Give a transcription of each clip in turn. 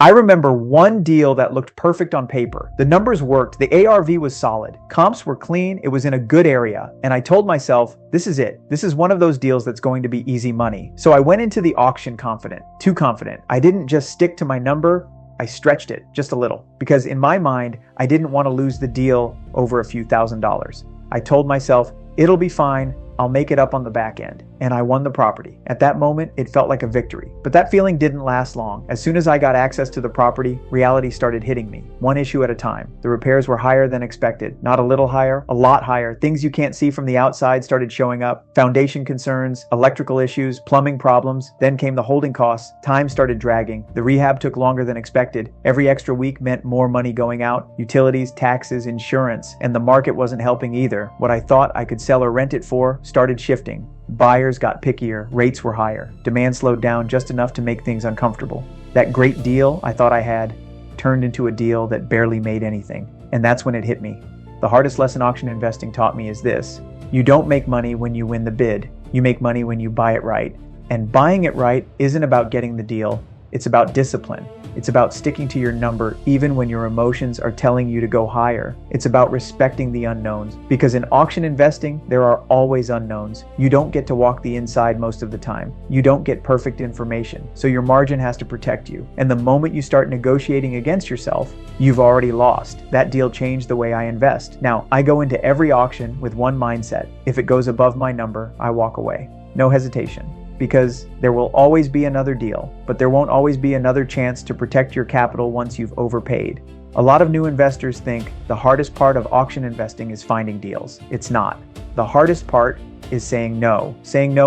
I remember one deal that looked perfect on paper. The numbers worked, the ARV was solid, comps were clean, it was in a good area, and I told myself, this is it. This is one of those deals that's going to be easy money. So I went into the auction confident, too confident. I didn't just stick to my number, I stretched it just a little, because in my mind, I didn't want to lose the deal over a few $1,000s. I told myself, it'll be fine, I'll make it up on the back end. And I won the property. At that moment, it felt like a victory. But that feeling didn't last long. As soon as I got access to the property, reality started hitting me, one issue at a time. The repairs were higher than expected. Not a little higher, a lot higher. Things you can't see from the outside started showing up. Foundation concerns, electrical issues, plumbing problems. Then came the holding costs. Time started dragging. The rehab took longer than expected. Every extra week meant more money going out. Utilities, taxes, insurance. And the market wasn't helping either. What I thought I could sell or rent it for started shifting. Buyers got pickier, rates were higher, demand slowed down just enough to make things uncomfortable. That great deal I thought I had turned into a deal that barely made anything. And that's when it hit me. The hardest lesson auction investing taught me is this: you don't make money when you win the bid, you make money when you buy it right. And buying it right isn't about getting the deal, it's about discipline. It's about sticking to your number even when your emotions are telling you to go higher. It's about respecting the unknowns, because in auction investing, there are always unknowns. You don't get to walk the inside most of the time. You don't get perfect information, so your margin has to protect you. And the moment you start negotiating against yourself, you've already lost. That deal changed the way I invest. Now, I go into every auction with one mindset. If it goes above my number, I walk away. No hesitation. Because there will always be another deal, but there won't always be another chance to protect your capital once you've overpaid. A lot of new investors think the hardest part of auction investing is finding deals. It's not. The hardest part is saying no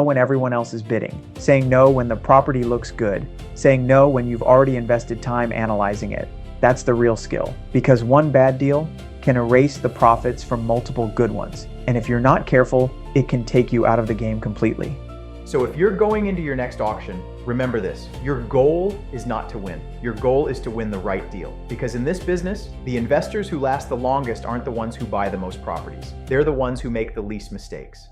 when everyone else is bidding, saying no when the property looks good, saying no when you've already invested time analyzing it. That's the real skill, because one bad deal can erase the profits from multiple good ones. And if you're not careful, it can take you out of the game completely. So if you're going into your next auction, remember this: your goal is not to win. Your goal is to win the right deal. Because in this business, the investors who last the longest aren't the ones who buy the most properties. They're the ones who make the least mistakes.